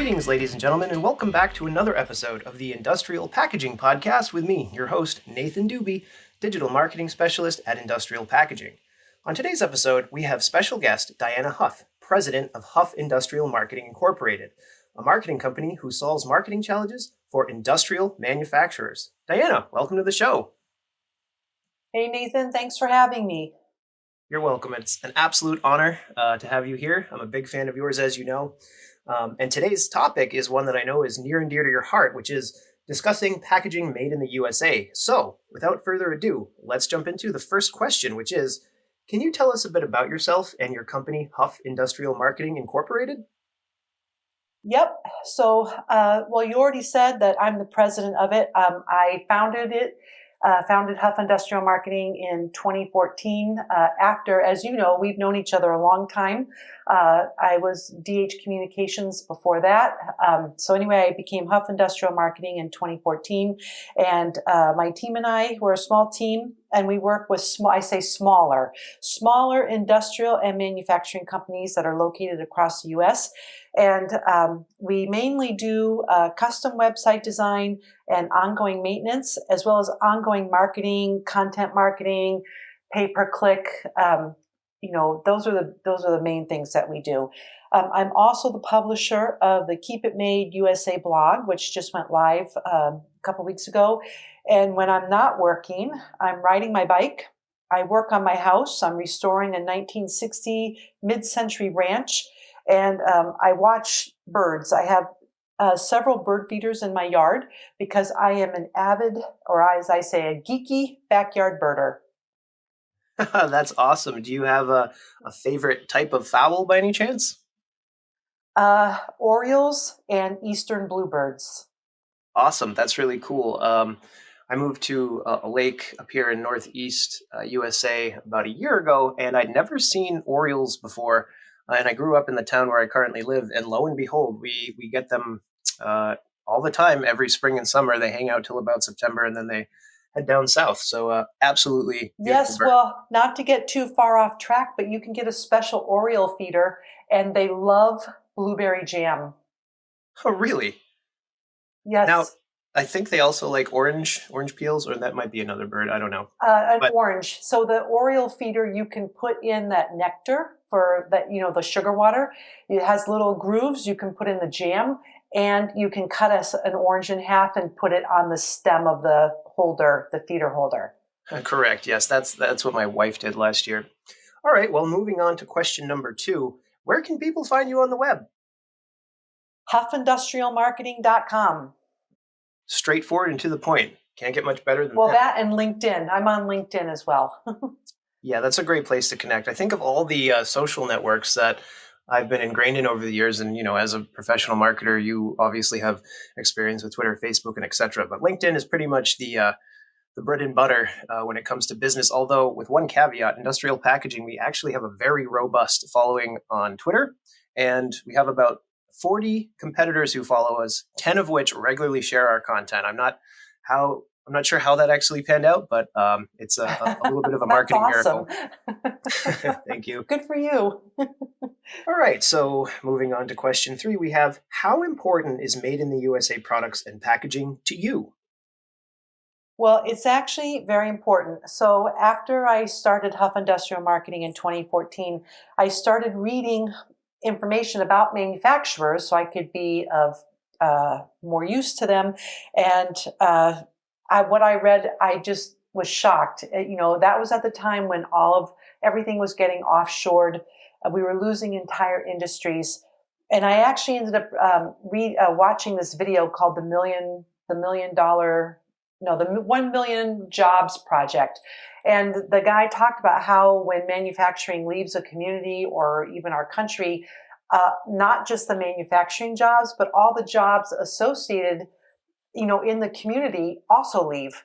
Greetings, ladies and gentlemen, and welcome back to another episode of the Industrial Packaging Podcast with me, your host, Nathan Dube, Digital Marketing Specialist at Industrial Packaging. On today's episode, we have special guest Dianna Huff, President of Huff Industrial Marketing Incorporated, a marketing company who solves marketing challenges for industrial manufacturers. Dianna, welcome to the show. Hey, Nathan, thanks for having me. You're welcome. It's an absolute honor to have you here. I'm a big fan of yours, as you know. And today's topic is one that I know is near and dear to your heart, which is discussing packaging made in the USA. So, without further ado, let's jump into the first question, which is, can you tell us a bit about yourself and your company, Huff Industrial Marketing Incorporated? Yep. So, you already said that I'm the president of it. I founded Huff Industrial Marketing in 2014. After, as you know, we've known each other a long time. I was DH Communications before that. I became Huff Industrial Marketing in 2014. And my team and I, we're a small team, and we work with smaller industrial and manufacturing companies that are located across the U.S. And we mainly do custom website design and ongoing maintenance, as well as ongoing marketing, content marketing, pay-per-click. Those are the main things that we do. I'm also the publisher of the Keep It Made USA blog, which just went live a couple weeks ago. And when I'm not working, I'm riding my bike. I work on my house. I'm restoring a 1960 mid-century ranch. And I watch birds. I have several bird feeders in my yard because I am an avid, or as I say, a geeky backyard birder. That's awesome. Do you have a favorite type of fowl by any chance? Orioles and eastern bluebirds. Awesome. That's really cool. I moved to a lake up here in Northeast USA about a year ago, and I'd never seen orioles before. And I grew up in the town where I currently live, and lo and behold, we get them all the time every spring and summer. They hang out till about September, and then they head down south. So absolutely. Yes, bird. Well, not to get too far off track, but you can get a special Oriole feeder, and they love blueberry jam. Oh, really? Yes. Now, I think they also like orange peels, or that might be another bird. I don't know. Orange. So the Oriole feeder, you can put in that nectar for that, the sugar water. It has little grooves. You can put in the jam, and you can cut an orange in half and put it on the stem of the holder, the feeder holder. Correct. Yes, that's what my wife did last year. All right. Well, moving on to question number 2. Where can people find you on the web? HuffIndustrialMarketing.com. Straightforward and to the point. Can't get much better than that. Well, that and LinkedIn. I'm on LinkedIn as well. Yeah, that's a great place to connect. I think of all the social networks that I've been ingrained in over the years, and as a professional marketer, you obviously have experience with Twitter, Facebook, and etc. But LinkedIn is pretty much the bread and butter when it comes to business. Although, with one caveat, Industrial Packaging, we actually have a very robust following on Twitter, and we have about 40 competitors who follow us, 10 of which regularly share our content. I'm not sure how that actually panned out, but it's a little bit of a marketing awesome. miracle. Thank you. Good for you. All right, so moving on to question 3, we have, how important is made in the USA products and packaging to you? Well, it's actually very important. So after I started Huff Industrial Marketing in 2014, I started reading information about manufacturers so I could be of more use to them. And what I read, I just was shocked. That was at the time when everything was getting offshored. We were losing entire industries. And I actually ended up watching this video called the $1 Million Jobs Project. And the guy talked about how when manufacturing leaves a community or even our country, not just the manufacturing jobs, but all the jobs associated, in the community also leave.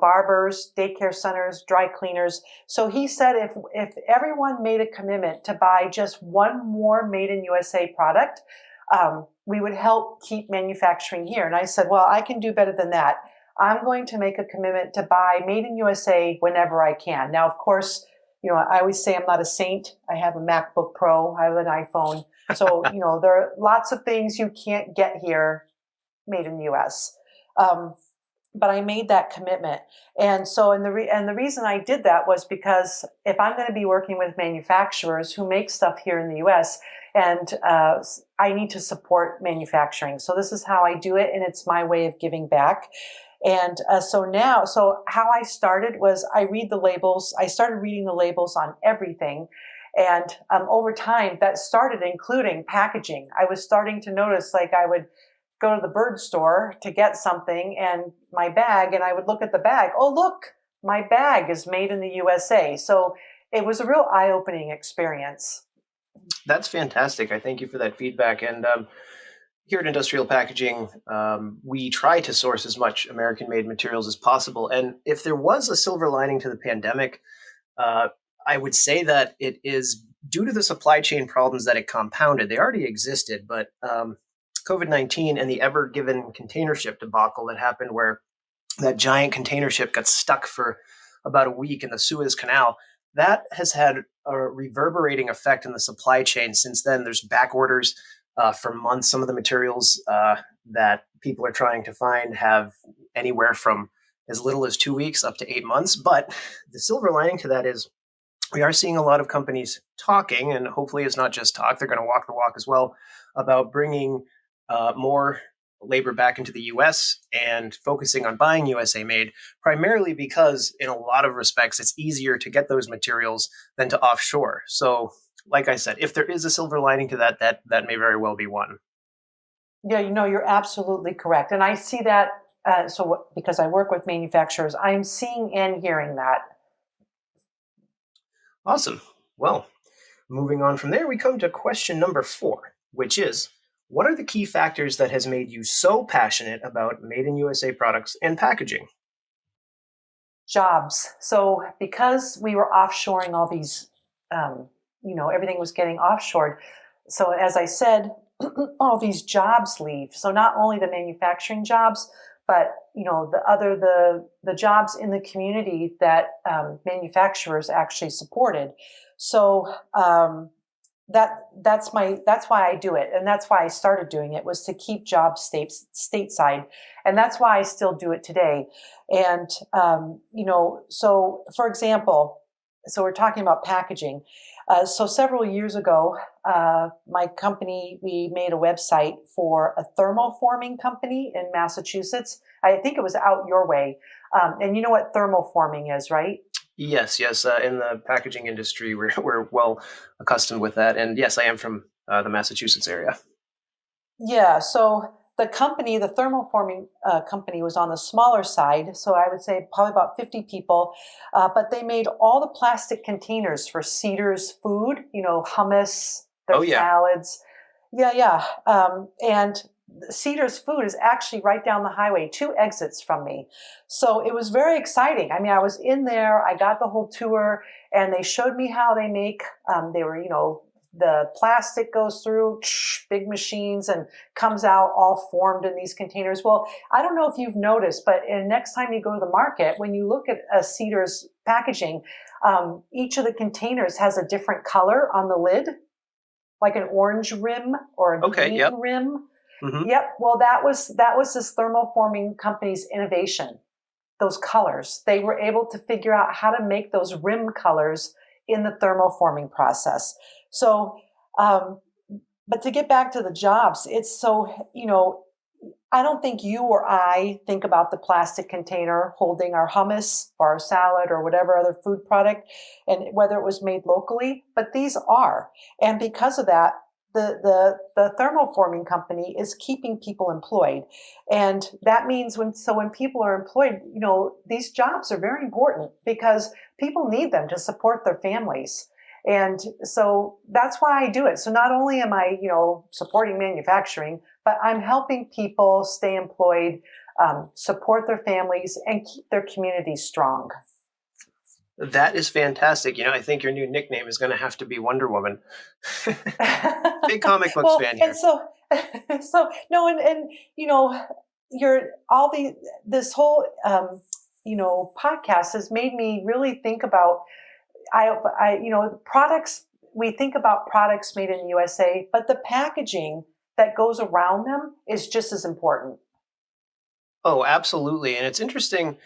Barbers, daycare centers, dry cleaners. So he said if everyone made a commitment to buy just one more made in USA product, we would help keep manufacturing here. And I said, well, I can do better than that. I'm going to make a commitment to buy made in USA whenever I can. Now, of course, I always say I'm not a saint. I have a MacBook Pro. I have an iPhone. So, there are lots of things you can't get here made in the US. But I made that commitment. And so, and the reason I did that was because if I'm going to be working with manufacturers who make stuff here in the US, and I need to support manufacturing. So this is how I do it. And it's my way of giving back. And so how I started was I read the labels. I started reading the labels on everything. And over time, that started including packaging. I was starting to notice, like, I would go to the bird store to get something and my bag, and I would look at the bag. Oh, look, my bag is made in the USA. So it was a real eye-opening experience. That's fantastic. I thank you for that feedback. And here at Industrial Packaging, we try to source as much American-made materials as possible. And if there was a silver lining to the pandemic, I would say that it is due to the supply chain problems that it compounded. They already existed, but COVID-19 and the Ever Given container ship debacle that happened, where that giant container ship got stuck for about a week in the Suez Canal, that has had a reverberating effect in the supply chain since then. There's back orders for months. Some of the materials that people are trying to find have anywhere from as little as 2 weeks up to 8 months. But the silver lining to that is we are seeing a lot of companies talking, and hopefully it's not just talk, they're going to walk the walk as well, about bringing more labor back into the US and focusing on buying USA made, primarily because in a lot of respects, it's easier to get those materials than to offshore. So, like I said, if there is a silver lining to that, that may very well be one. Yeah, you're absolutely correct. And I see that, because I work with manufacturers, I'm seeing and hearing that. Awesome. Well, moving on from there, we come to question number 4, which is, what are the key factors that has made you so passionate about made in USA products and packaging? Jobs. So because we were offshoring all these, everything was getting offshored. So as I said, all these jobs leave. So not only the manufacturing jobs, but the jobs in the community that manufacturers actually supported. So that's why I do it, and that's why I started doing it, was to keep jobs stateside, and that's why I still do it today. And so for example, so we're talking about packaging. So several years ago, my company, we made a website for a thermoforming company in Massachusetts. I think it was out your way. And you know what thermoforming is, right? Yes. In the packaging industry, we're well accustomed with that. And yes, I am from the Massachusetts area. Yeah. So the thermoforming company was on the smaller side. So I would say probably about 50 people. But they made all the plastic containers for Cedar's food, hummus, their salads. Yeah. And Cedar's food is actually right down the highway, 2 exits from me. So it was very exciting. I mean, I was in there, I got the whole tour, and they showed me how they make, the plastic goes through big machines and comes out all formed in these containers. Well, I don't know if you've noticed, but next time you go to the market, when you look at a Cedar's packaging, each of the containers has a different color on the lid, like an orange rim or a green rim. Mm-hmm. Yep. Well, that was this thermoforming company's innovation. Those colors, they were able to figure out how to make those rim colors in the thermoforming process. So, but to get back to the jobs, it's so, I don't think you or I think about the plastic container holding our hummus or our salad or whatever other food product, and whether it was made locally, but these are. And because of that, the thermoforming company is keeping people employed. And that means when people are employed, these jobs are very important because people need them to support their families. And so that's why I do it. So not only am I, supporting manufacturing, but I'm helping people stay employed, support their families, and keep their communities strong. That is fantastic. I think your new nickname is going to have to be Wonder Woman. Big comic books fan here. And this whole podcast has made me really think about products. we think about products made in the USA, but the packaging that goes around them is just as important. Oh, absolutely. And it's interesting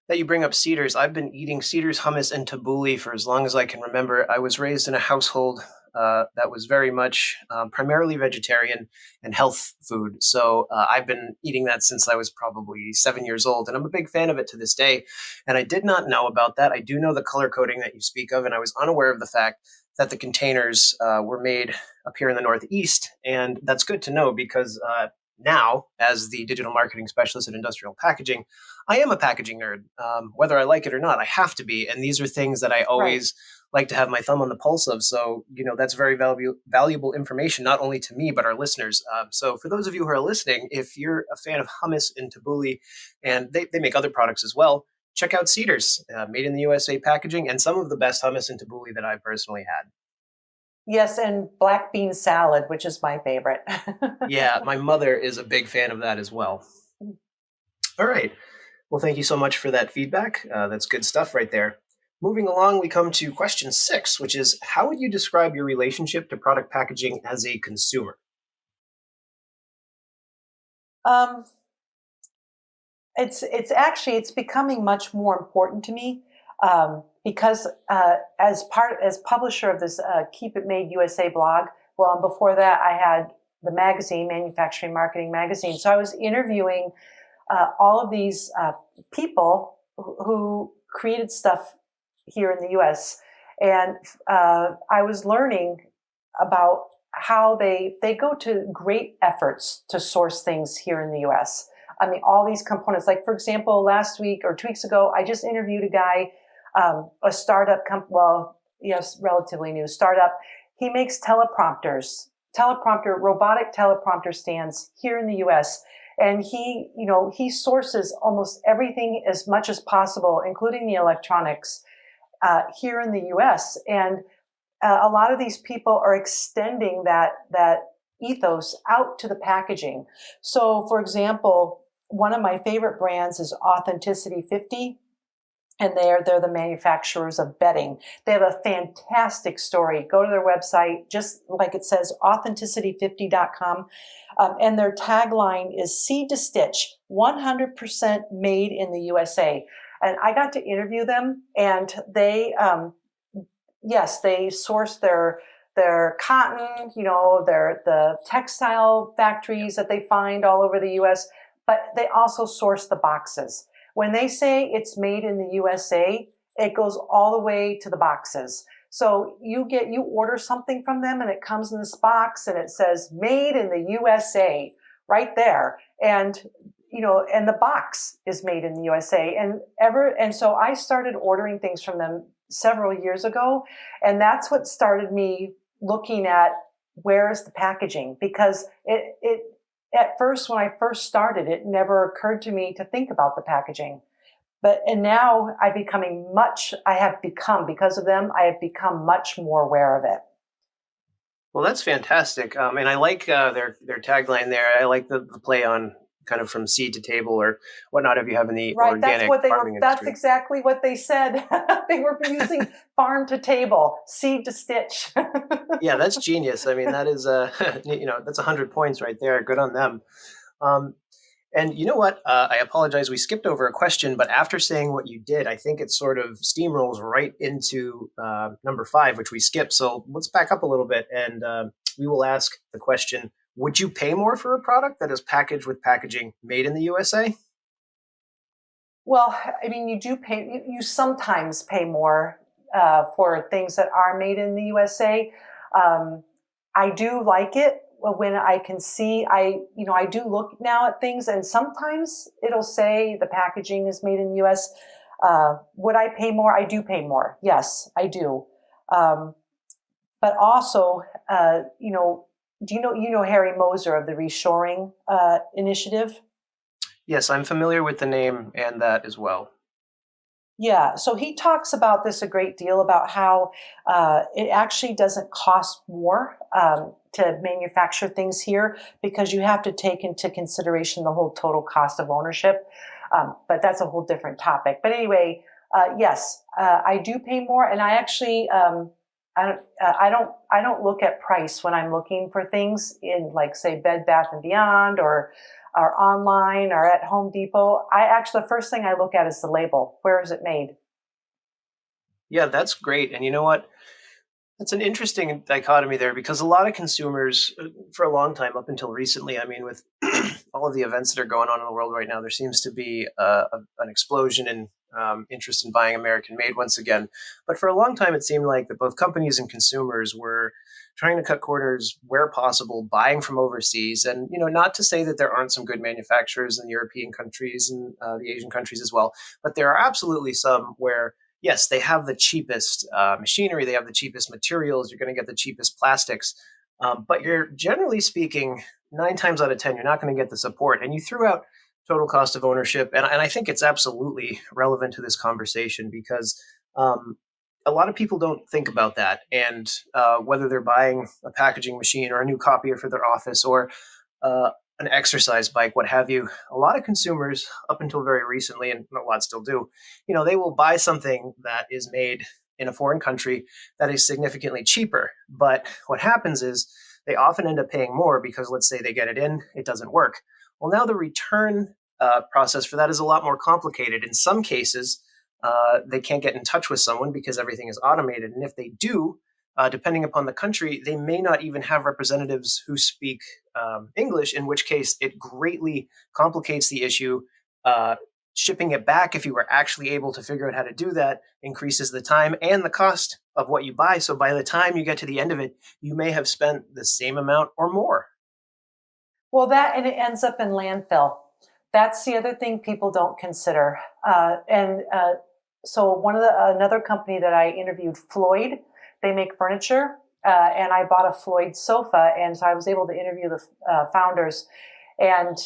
that you bring up Cedars. I've been eating Cedars hummus and tabbouleh for as long as I can remember. I was raised in a household that was very much primarily vegetarian and health food. So I've been eating that since I was probably 7 years old, and I'm a big fan of it to this day. And I did not know about that. I do know the color coding that you speak of, and I was unaware of the fact that the containers were made up here in the Northeast. And that's good to know because now, as the digital marketing specialist at Industrial Packaging, I am a packaging nerd. Whether I like it or not, I have to be. And these are things that I Right. always like to have my thumb on the pulse of. So, that's very valuable information, not only to me, but our listeners. So, for those of you who are listening, if you're a fan of hummus and tabbouleh, and they make other products as well, check out Cedars, made in the USA packaging, and some of the best hummus and tabbouleh that I've personally had. Yes, and black bean salad, which is my favorite. Yeah, my mother is a big fan of that as well. All right. Well, thank you so much for that feedback. That's good stuff right there. Moving along, we come to question 6, which is how would you describe your relationship to product packaging as a consumer? um, it's becoming much more important to me, because as publisher of this Keep It Made USA blog. Well, before that, I had the magazine, Manufacturing Marketing Magazine. So I was interviewing all of these people who created stuff here in the U.S. And I was learning about how they go to great efforts to source things here in the U.S. I mean, all these components. Like, for example, last week or 2 weeks ago, I just interviewed a guy, a startup well, yes, relatively new startup. He makes robotic teleprompter stands here in the U.S. And he sources almost everything as much as possible, including the electronics, here in the U.S. And a lot of these people are extending that ethos out to the packaging. So, for example, one of my favorite brands is Authenticity 50, and they're the manufacturers of bedding. They have a fantastic story. Go to their website, just like it says, authenticity50.com. And their tagline is seed to stitch, 100% made in the USA. And I got to interview them, and yes, they source their cotton, the textile factories that they find all over the U.S., but they also source the boxes. When they say it's made in the USA, it goes all the way to the boxes. So you order something from them, and it comes in this box, and it says "Made in the USA" right there, and and the box is made in the USA. And so I started ordering things from them several years ago, and that's what started me looking at where is the packaging, because it at first, when I first started, it never occurred to me to think about the packaging. And now because of them, I have become much more aware of it. Well, that's fantastic. And I like their tagline there. I like the play on kind of from seed to table or whatnot if you have in the Right. organic farming That's industry. exactly what they said. They were using farm to table, seed to stitch. Yeah, that's genius. I mean, that is that's 100 points right there. Good on them. Um, and you know what? I apologize. We skipped over a question, but after saying what you did, I think it sort of steamrolls right into number 5, which we skipped. So let's back up a little bit, and we will ask the question: would you pay more for a product that is packaged with packaging made in the USA? Well, I mean, you sometimes pay more for things that are made in the USA. Um, I do like it when I can see, I do look now at things, and sometimes it'll say the packaging is made in the US. Would I pay more? I do pay more. Yes, I do. Um, but also, do Harry Moser of the Reshoring Initiative? Yes, I'm familiar with the name and that as well. Yeah, so he talks about this a great deal, about how it actually doesn't cost more to manufacture things here, because you have to take into consideration the whole total cost of ownership. But that's a whole different topic. But anyway, yes, I do pay more, and I actually I don't look at price when I'm looking for things in, like, say, Bed Bath and Beyond, or online or at Home Depot. I actually, the first thing I look at is the label. Where is it made? Yeah, that's great. And you know what? It's an interesting dichotomy there because a lot of consumers, for a long time, up until recently, I mean, with all of the events that are going on in the world right now, there seems to be an explosion in interest in buying American made once again. But for a long time, it seemed like that both companies and consumers were trying to cut corners where possible, buying from overseas. And, not to say that there aren't some good manufacturers in European countries and the Asian countries as well, but there are absolutely some where yes, they have the cheapest machinery, they have the cheapest materials, you're going to get the cheapest plastics, but you're generally speaking, 9 times out of 10, you're not going to get the support. And you threw out total cost of ownership, and I think it's absolutely relevant to this conversation because a lot of people don't think about that. And whether they're buying a packaging machine or a new copier for their office or uh, an exercise bike, what have you. A lot of consumers, up until very recently, and a lot still do, they will buy something that is made in a foreign country that is significantly cheaper. But what happens is they often end up paying more because, let's say, they get it in, it doesn't work. Well, now the return process for that is a lot more complicated. In some cases, they can't get in touch with someone because everything is automated. And if they do, depending upon the country, they may not even have representatives who speak English, in which case it greatly complicates the issue. Shipping it back, if you were actually able to figure out how to do that, increases the time and the cost of what you buy. So by the time you get to the end of it, you may have spent the same amount or more. Well, that, and it ends up in landfill. That's the other thing people don't consider. And so another company that I interviewed, Floyd, they make furniture, and I bought a Floyd sofa, and so I was able to interview the founders. And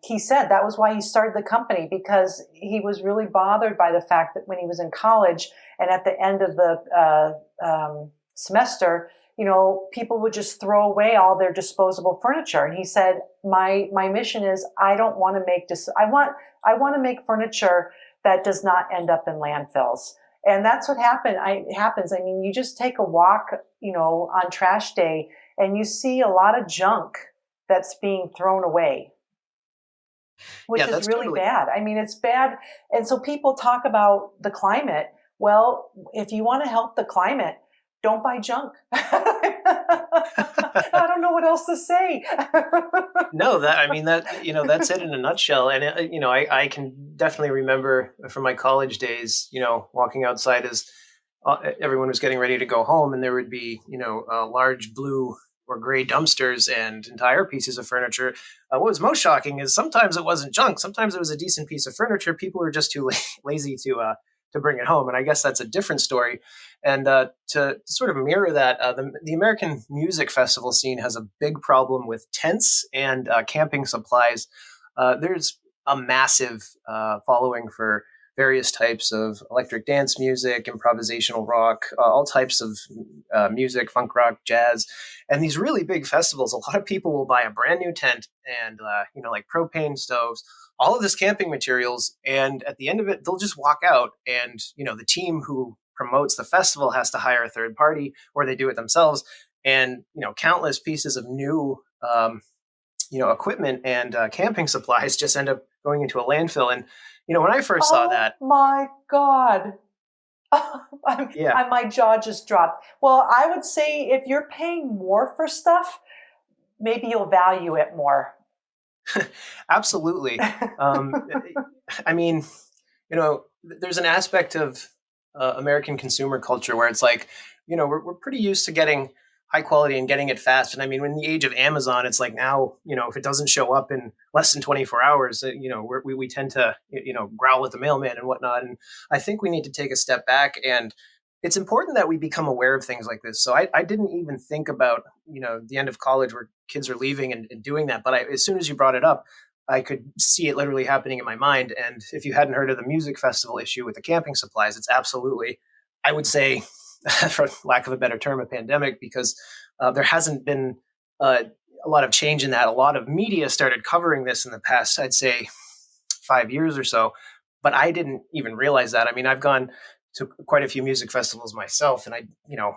he said that was why he started the company, because he was really bothered by the fact that when he was in college and at the end of the semester, people would just throw away all their disposable furniture. And he said, my mission is I don't want to make this. I want to make furniture that does not end up in landfills. And that's what happens. I mean, you just take a walk, on trash day, and you see a lot of junk that's being thrown away, which Yeah, is that's really totally. bad. I mean, it's bad. And so people talk about the climate. Well, if you want to help the climate, don't buy junk. I don't know what else to say. No, that I mean that's it in a nutshell. And I can definitely remember from my college days, walking outside as everyone was getting ready to go home, and there would be large blue or gray dumpsters and entire pieces of furniture. What was most shocking is sometimes it wasn't junk. Sometimes it was a decent piece of furniture. People were just too lazy to bring it home, and I guess that's a different story. And to sort of mirror that, the American music festival scene has a big problem with tents and camping supplies. There's a massive following for various types of electric dance music, improvisational rock, all types of music, funk rock, jazz, and these really big festivals. A lot of people will buy a brand new tent and like propane stoves, all of this camping materials, and at the end of it, they'll just walk out, and the team who promotes the festival has to hire a third party, or they do it themselves, and countless pieces of new equipment and camping supplies just end up going into a landfill. And when I first saw Oh that, my God. yeah, My jaw just dropped. Well, I would say if you're paying more for stuff, maybe you'll value it more. absolutely. Um, I mean, there's an aspect of American consumer culture where it's like, we're pretty used to getting high quality and getting it fast. And I mean, when the age of Amazon, it's like now, if it doesn't show up in less than 24 hours, we tend to, growl at the mailman and whatnot. And I think we need to take a step back, and it's important that we become aware of things like this. So I didn't even think about, the end of college where kids are leaving and doing that. But as soon as you brought it up, I could see it literally happening in my mind. And if you hadn't heard of the music festival issue with the camping supplies, it's absolutely, I would say, for lack of a better term, a pandemic, because there hasn't been uh, a lot of change in that. A lot of media started covering this in the past, I'd say, 5 years or so, but I didn't even realize that. I mean, I've gone to quite a few music festivals myself, and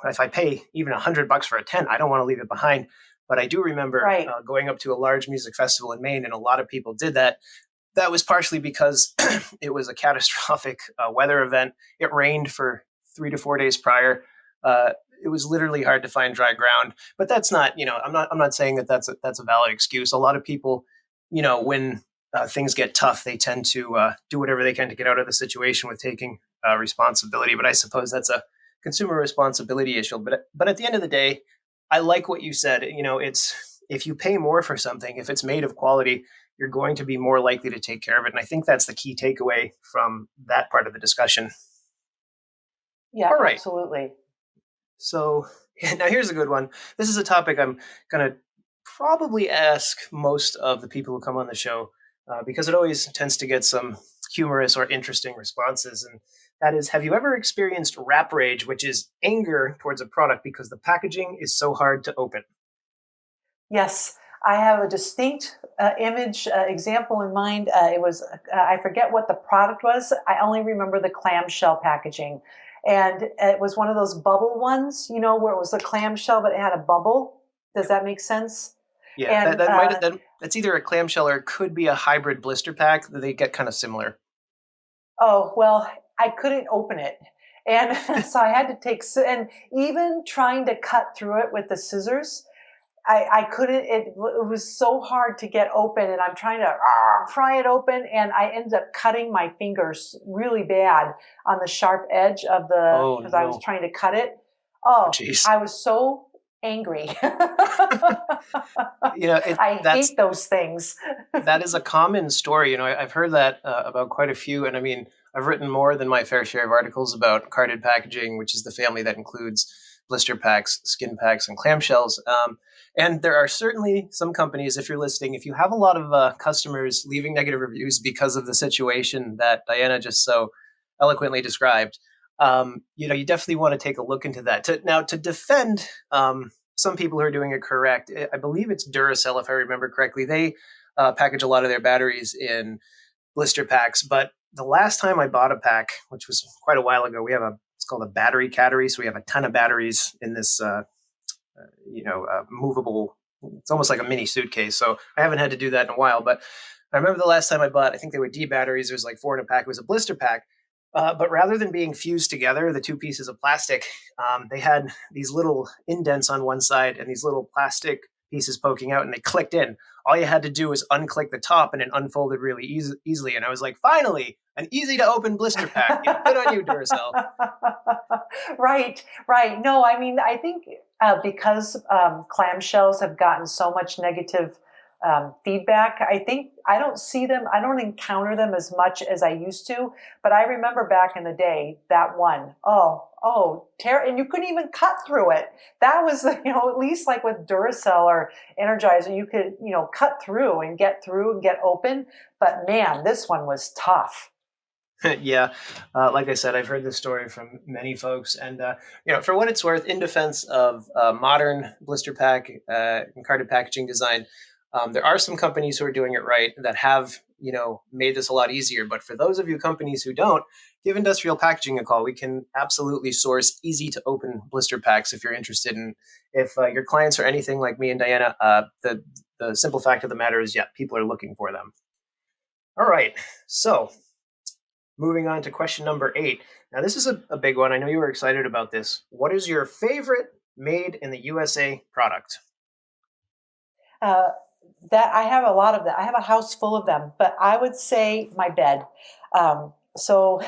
if I pay even $100 for a tent, I don't want to leave it behind. But I do remember Right. going up to a large music festival in Maine, and a lot of people did that. That was partially because it was a catastrophic weather event. It rained for 3 to 4 days prior. Uh, it was literally hard to find dry ground. But that's not, I'm not saying that that's a valid excuse. A lot of people, when things get tough, they tend to do whatever they can to get out of the situation with taking responsibility. But I suppose that's a consumer responsibility issue. But at the end of the day, I like what you said. It's if you pay more for something, if it's made of quality, you're going to be more likely to take care of it. And I think that's the key takeaway from that part of the discussion. Yeah, All right. absolutely. So now here's a good one. This is a topic I'm going to probably ask most of the people who come on the show because it always tends to get some humorous or interesting responses. And that is, have you ever experienced rap rage, which is anger towards a product because the packaging is so hard to open? Yes, I have a distinct image example in mind. It was, I forget what the product was. I only remember the clamshell packaging. And it was one of those bubble ones, where it was a clamshell, but it had a bubble. Does that make sense? Yeah, that, And that might that's either a clamshell or it could be a hybrid blister pack. They get kind of similar. oh, well, I couldn't open it. And so I had to and even trying to cut through it with the scissors, I couldn't, it was so hard to get open, and I'm trying to pry it open, and I ended up cutting my fingers really bad on the sharp edge Oh because I was no. trying to cut it. Oh Oh, jeez. I was so angry. I That's hate those things. that is a common story. I've heard that about quite a few, and I mean, I've written more than my fair share of articles about carded packaging, which is the family that includes blister packs, skin packs, and clamshells. And there are certainly some companies, if you're listening, if you have a lot of customers leaving negative reviews because of the situation that Dianna just so eloquently described, you definitely want to take a look into that. To defend some people who are doing it correct, I believe it's Duracell, if I remember correctly. They package a lot of their batteries in blister packs. But the last time I bought a pack, which was quite a while ago, it's called a battery cattery. So we have a ton of batteries in this, movable. It's almost like a mini suitcase. So I haven't had to do that in a while. But I remember the last time I bought, I think they were D batteries. There was like 4 in a pack. It was a blister pack. But rather than being fused together, the two pieces of plastic, they had these little indents on one side and these little plastic pieces poking out, and they clicked in. All you had to do was unclick the top, and it unfolded really easily. And I was like, finally, an easy to open blister pack. Good on you, Duracell. Right, right. No, I mean, I think because clamshells have gotten so much negative feedback, I don't see them, I don't encounter them as much as I used to. But I remember back in the day, that one, and you couldn't even cut through it. That was, at least like with Duracell or Energizer, you could, cut through and get open. But man, this one was tough. Yeah, like I said, I've heard this story from many folks, and for what it's worth, in defense of modern blister pack and carded packaging design, there are some companies who are doing it right that have made this a lot easier. But for those of you companies who don't, give Industrial Packaging a call. We can absolutely source easy to open blister packs if you're interested. And if your clients are anything like me and Dianna, the simple fact of the matter is, yeah, people are looking for them. All right, so moving on to question number 8. Now, this is a big one. I know you were excited about this. What is your favorite made in the USA product? Uh, that I have a lot of that. I have a house full of them, but I would say my bed. So,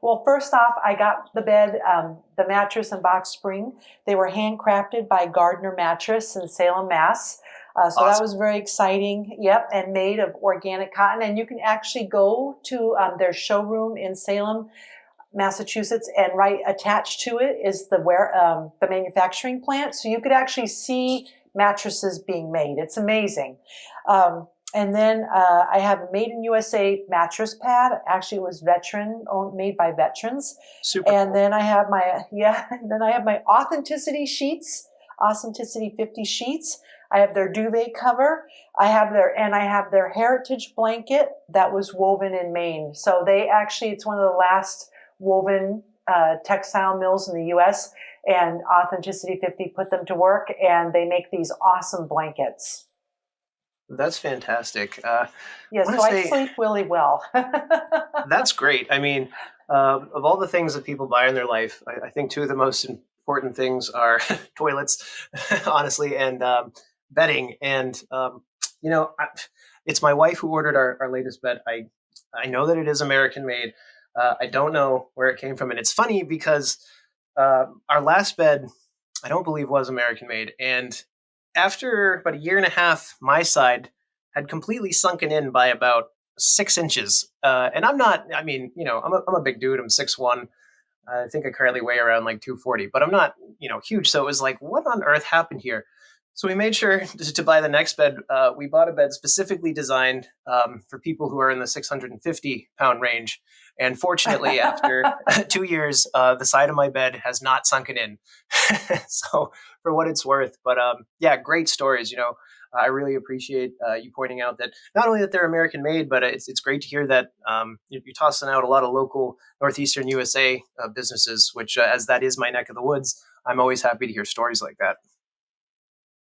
well, first off, I got the bed, the mattress and box spring. They were handcrafted by Gardner Mattress in Salem, Mass. So that Awesome. was very exciting. Yep, and made of organic cotton. And you can actually go to their showroom in Salem, Massachusetts, and right attached to it is the manufacturing plant. So you could actually see mattresses being made. It's amazing. And then I have a Made in USA mattress pad. Actually, it was made by veterans. Super And cool. then I have my Authenticity sheets, Authenticity 50 sheets. I have their duvet cover. I have their heritage blanket that was woven in Maine. So it's one of the last woven textile mills in the U.S., and Authenticity 50 put them to work, and they make these awesome blankets. That's fantastic. Yeah, I want so to I say sleep really well. that's great. I mean, of all the things that people buy in their life, I think two of the most important things are toilets, honestly, and bedding. And you know, I, it's my wife who ordered our latest bed. I know that it is American made. I don't know where it came from, and it's funny because our last bed, I don't believe, was American made. And after about a year and a half, my side had completely sunken in by about 6 inches. And I'm not, I mean, I'm a big dude. I'm 6'1". I think I currently weigh around like 240, but I'm not, huge. So it was like, what on earth happened here? So we made sure to buy the next bed. We bought a bed specifically designed for people who are in the 650-pound range. And fortunately, after 2 years, the side of my bed has not sunken in. So for what it's worth, but yeah, great stories. I really appreciate you pointing out that not only that they're American made, but it's great to hear that you're tossing out a lot of local northeastern USA businesses, which as that is my neck of the woods, I'm always happy to hear stories like that.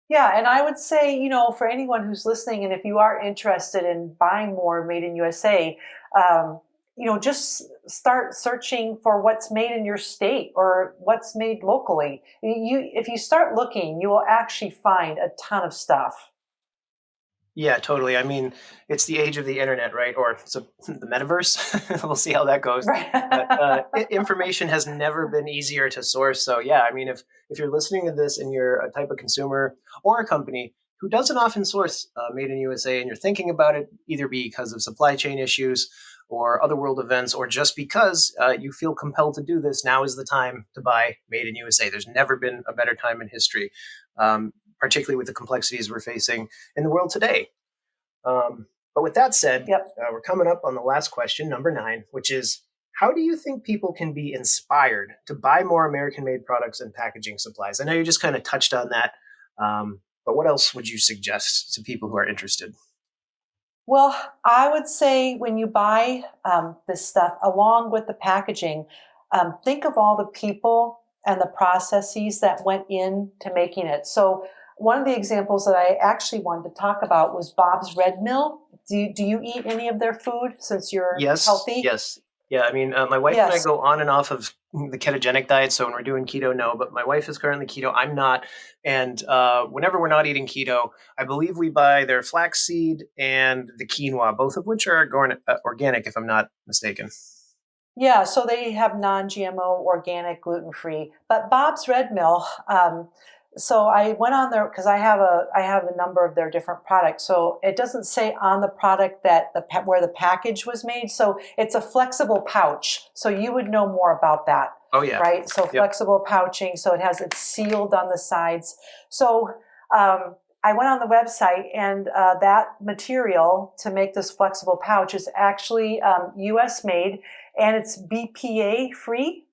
Yeah, and I would say, for anyone who's listening, and if you are interested in buying more made in USA, um, just start searching for what's made in your state or what's made locally. If you start looking, you will actually find a ton of stuff. Yeah, totally. I mean, it's the age of the internet, right? Or it's the metaverse. We'll see how that goes. But Right. information has never been easier to source. So yeah, I mean, if you're listening to this and you're a type of consumer or a company who doesn't often source made in USA, and you're thinking about it either because of supply chain issues or other world events, or just because you feel compelled to do this, now is the time to buy made in USA. There's never been a better time in history, particularly with the complexities we're facing in the world today. But with that said, Yep. we're coming up on the last question, number 9, which is, how do you think people can be inspired to buy more American made products and packaging supplies? I know you just kind of touched on that, but what else would you suggest to people who are interested? Well, I would say when you buy this stuff along with the packaging, think of all the people and the processes that went into making it. So, one of the examples that I actually wanted to talk about was Bob's Red Mill. Do you eat any of their food since you're Yes, healthy? yes. Yeah, I mean, my wife and I Yes. go on and off of the ketogenic diet. So when we're doing keto, no, but my wife is currently keto. I'm not. And whenever we're not eating keto, I believe we buy their flaxseed and the quinoa, both of which are organic, if I'm not mistaken. Yeah, so they have non-GMO, organic, gluten-free. But Bob's Red Mill, so I went on there because I have a number of their different products. So it doesn't say on the product that where the package was made. So it's a flexible pouch. So you would know more about that, Oh, yeah. right? So Yep. flexible pouching. So it's sealed on the sides. So I went on the website, and that material to make this flexible pouch is actually U.S. made, and it's BPA free.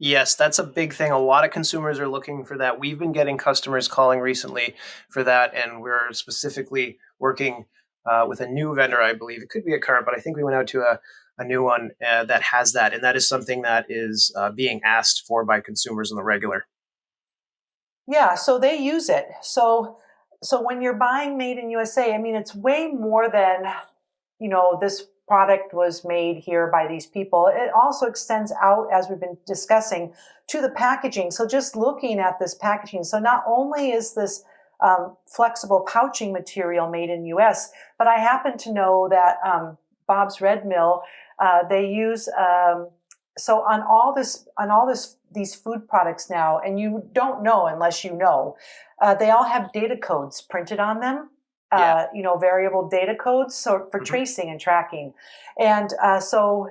Yes, that's a big thing. A lot of consumers are looking for that. We've been getting customers calling recently for that, and we're specifically working with a new vendor, I believe. It could be a current, but I think we went out to a new one that has that, and that is something that is being asked for by consumers on the regular. Yeah, so they use it. So when you're buying made in USA, I mean, it's way more than, this product was made here by these people. It also extends out, as we've been discussing, to the packaging. So just looking at this packaging, so not only is this flexible pouching material made in US, but I happen to know that Bob's Red Mill, they use so on all this these food products now, and you don't know unless you know, they all have data codes printed on them. Yeah. Variable data codes so for Hmm. tracing and tracking, and so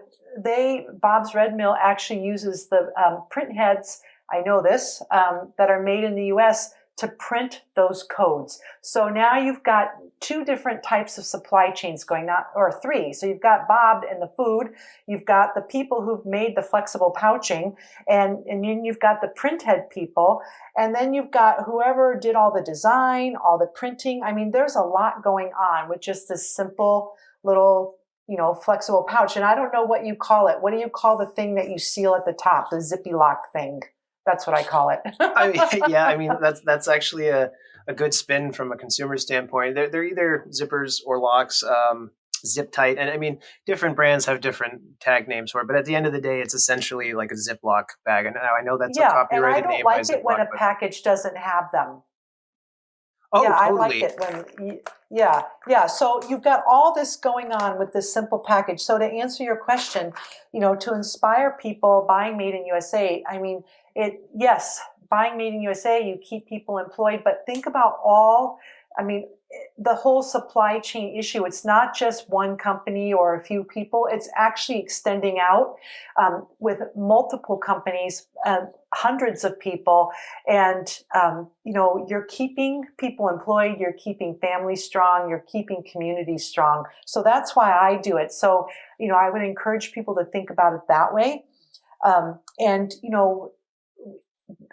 Bob's Red Mill actually uses the print heads. I know this that are made in the U.S. to print those codes. So now you've got two different types of supply chains going on, or three. So you've got Bob and the food, you've got the people who've made the flexible pouching, and then you've got the print head people, and then you've got whoever did all the design, all the printing. I mean, there's a lot going on with just this simple little flexible pouch. And I don't know what you call it. What do you call the thing that you seal at the top, the zippy lock thing? That's what I call it. Yeah, I mean that's actually a good spin from a consumer standpoint. They're either zippers or locks, zip tight, and I mean different brands have different tag names for it. But at the end of the day, it's essentially like a Ziploc bag. And now I know that's a Yeah, and I copyrighted don't name by like it when Ziploc, a but package doesn't have them. oh, Yeah, I like totally. it yeah. So you've got all this going on with this simple package. So to answer your question, to inspire people buying made in USA, I mean, yes, buying made in USA, you keep people employed, but think about I mean, the whole supply chain issue. It's not just one company or a few people. It's actually extending out with multiple companies, hundreds of people. And, you're keeping people employed, you're keeping families strong, you're keeping communities strong. So that's why I do it. So, I would encourage people to think about it that way. And,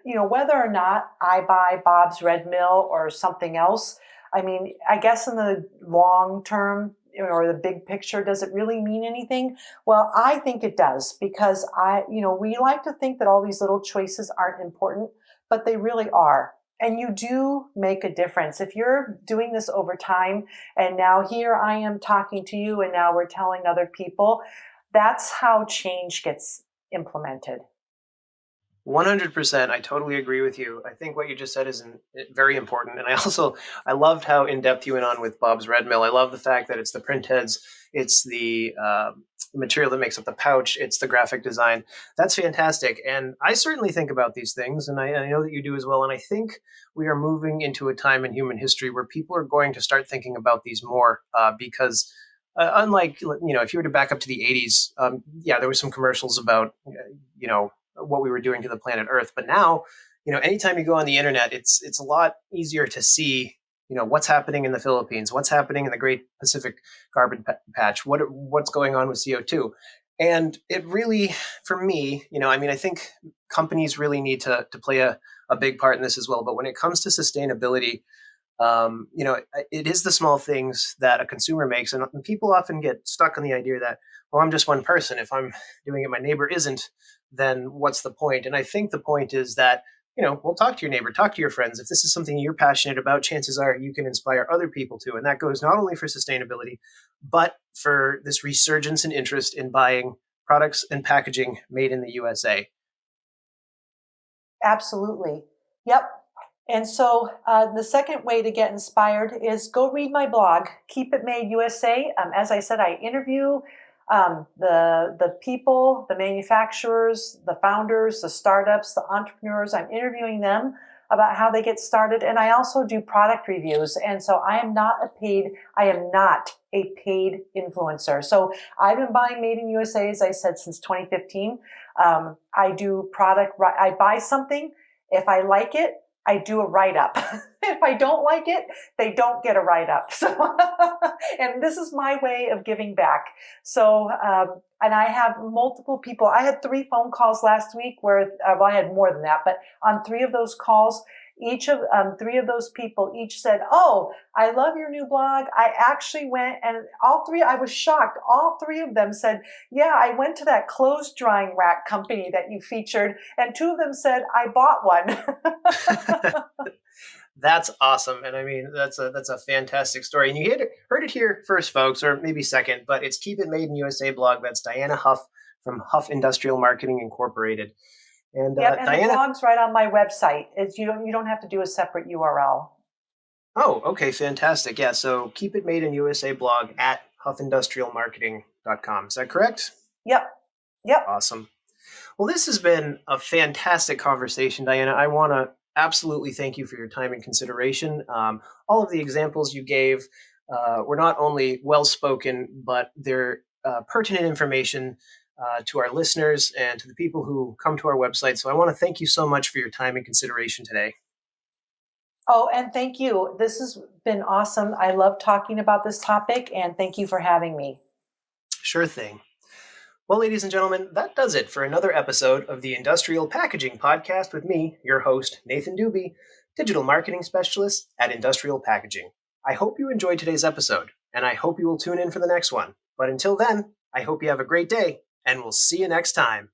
whether or not I buy Bob's Red Mill or something else, I mean, I guess in the long term or the big picture, does it really mean anything? Well, I think it does because we like to think that all these little choices aren't important, but they really are. And you do make a difference. If you're doing this over time, and now here I am talking to you, and now we're telling other people, that's how change gets implemented. 100%. I totally agree with you. I think what you just said is very important. And I loved how in depth you went on with Bob's Red Mill. I love the fact that it's the print heads, it's the material that makes up the pouch, it's the graphic design. That's fantastic. And I certainly think about these things, and I know that you do as well. And I think we are moving into a time in human history where people are going to start thinking about these more because. Unlike, if you were to back up to the 80s, yeah, there were some commercials about, what we were doing to the planet Earth. But now, anytime you go on the internet, it's a lot easier to see, what's happening in the Philippines, what's happening in the Great Pacific Carbon Patch, what's going on with CO2. And it really, for me, I mean, I think companies really need to play a big part in this as well. But when it comes to sustainability, it is the small things that a consumer makes. And people often get stuck on the idea that, well, I'm just one person. If I'm doing it, my neighbor isn't, then what's the point? And I think the point is that, we'll talk to your neighbor, talk to your friends. If this is something you're passionate about, chances are you can inspire other people too. And that goes not only for sustainability, but for this resurgence in interest in buying products and packaging made in the USA. Absolutely. Yep. And so the second way to get inspired is go read my blog, Keep It Made USA. As I said, I interview the people, the manufacturers, the founders, the startups, the entrepreneurs. I'm interviewing them about how they get started. And I also do product reviews. And so I am not a paid influencer. So I've been buying Made in USA, as I said, since 2015. I do I buy something. If I like it, I do a write-up. If I don't like it, they don't get a write-up. So, and this is my way of giving back. So, and I have multiple people. I had 3 phone calls last week where, well, I had more than that, but on 3 of those calls, each of 3 of those people each said, "Oh, I love your new blog. I actually went," and I was shocked. All 3 of them said, "Yeah, I went to that clothes drying rack company that you featured." And 2 of them said, "I bought one." That's awesome. And I mean, that's a fantastic story. And you heard it here first, folks, or maybe second, but it's Keep It Made in USA blog. That's Dianna Huff from Huff Industrial Marketing Incorporated. And Yep, and the Dianna, blog's right on my website. You don't have to do a separate URL. oh, okay, fantastic. Yeah, so Keep It Made in USA blog at huffindustrialmarketing.com. Is that correct? Yep. Yep. Awesome. Well, this has been a fantastic conversation, Dianna. I want to absolutely thank you for your time and consideration. All of the examples you gave were not only well spoken, but they're pertinent information to our listeners and to the people who come to our website. So I want to thank you so much for your time and consideration today. Oh, and thank you. This has been awesome. I love talking about this topic, and thank you for having me. Sure thing. Well, ladies and gentlemen, that does it for another episode of the Industrial Packaging Podcast with me, your host, Nathan Dube, Digital Marketing Specialist at Industrial Packaging. I hope you enjoyed today's episode, and I hope you will tune in for the next one. But until then, I hope you have a great day, and we'll see you next time.